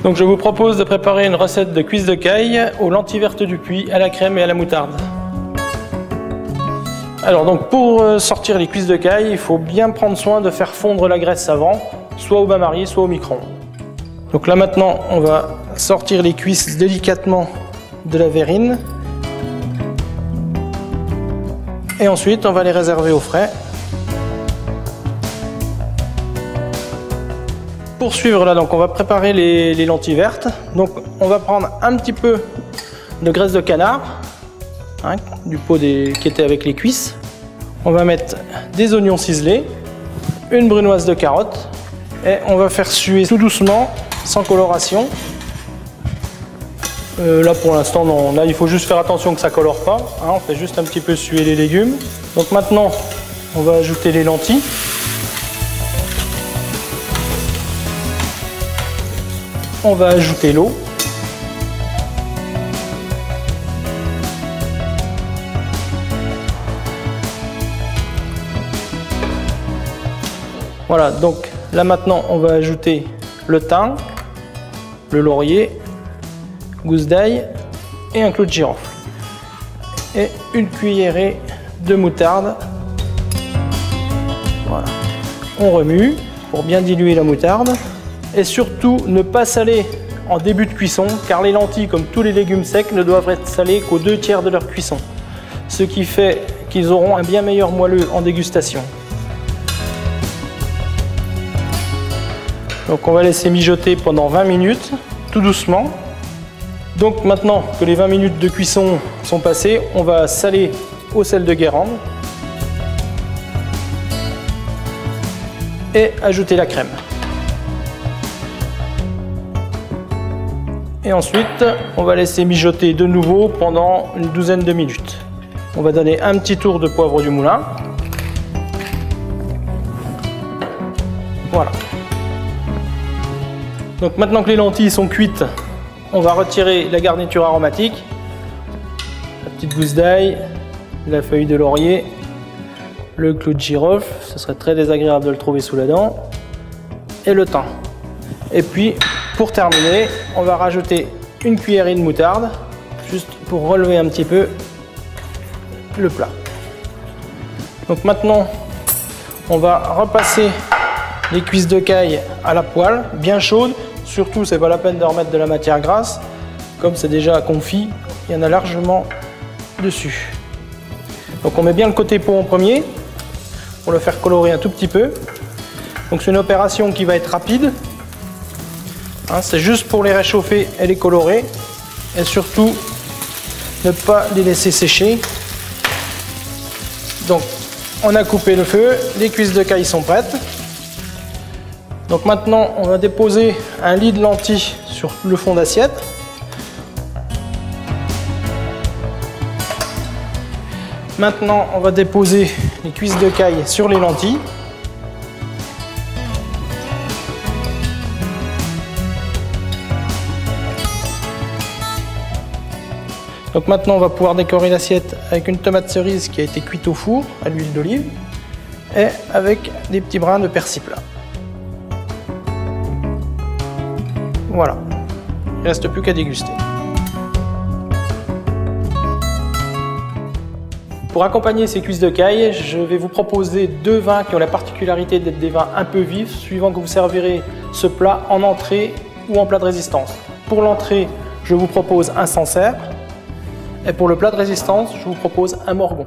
Donc je vous propose de préparer une recette de cuisses de caille aux lentilles vertes du Puy, à la crème et à la moutarde. Alors donc pour sortir les cuisses de caille, il faut bien prendre soin de faire fondre la graisse avant, soit au bain-marie, soit au micro-ondes. Donc là maintenant, on va sortir les cuisses délicatement de la verrine. Et ensuite, on va les réserver au frais. Pour suivre là, donc on va préparer les lentilles vertes. Donc on va prendre un petit peu de graisse de canard, hein, du pot qui était avec les cuisses. On va mettre des oignons ciselés, une brunoise de carottes et on va faire suer tout doucement, sans coloration. Là pour l'instant non, là il faut juste faire attention que ça colore pas, hein, on fait juste un petit peu suer les légumes. Donc maintenant on va ajouter les lentilles. On va ajouter l'eau. Voilà, donc là maintenant on va ajouter le thym, le laurier, gousse d'ail et un clou de girofle. Et une cuillerée de moutarde. Voilà. On remue pour bien diluer la moutarde. Et surtout, ne pas saler en début de cuisson, car les lentilles, comme tous les légumes secs, ne doivent être salées qu'aux 2/3 de leur cuisson. Ce qui fait qu'ils auront un bien meilleur moelleux en dégustation. Donc on va laisser mijoter pendant 20 minutes, tout doucement. Donc maintenant que les 20 minutes de cuisson sont passées, on va saler au sel de Guérande. Et ajouter la crème. Et ensuite, on va laisser mijoter de nouveau pendant une douzaine de minutes. On va donner un petit tour de poivre du moulin. Voilà. Donc maintenant que les lentilles sont cuites, on va retirer la garniture aromatique. La petite gousse d'ail, la feuille de laurier, le clou de girofle, ce serait très désagréable de le trouver sous la dent, et le thym. Et puis, pour terminer, on va rajouter une cuillerée de moutarde, juste pour relever un petit peu le plat. Donc maintenant, on va repasser les cuisses de caille à la poêle, bien chaude. Surtout, c'est pas la peine de remettre de la matière grasse. Comme c'est déjà confit, il y en a largement dessus. Donc on met bien le côté pot en premier, pour le faire colorer un tout petit peu. Donc c'est une opération qui va être rapide. Hein, c'est juste pour les réchauffer et les colorer. Et surtout, ne pas les laisser sécher. Donc, on a coupé le feu. Les cuisses de caille sont prêtes. Donc maintenant, on va déposer un lit de lentilles sur le fond d'assiette. Maintenant, on va déposer les cuisses de caille sur les lentilles. Donc maintenant, on va pouvoir décorer l'assiette avec une tomate cerise qui a été cuite au four à l'huile d'olive et avec des petits brins de persil plat. Voilà, il ne reste plus qu'à déguster. Pour accompagner ces cuisses de caille, je vais vous proposer deux vins qui ont la particularité d'être des vins un peu vifs, suivant que vous servirez ce plat en entrée ou en plat de résistance. Pour l'entrée, je vous propose un Sancerre. Et pour le plat de résistance, je vous propose un Morgon.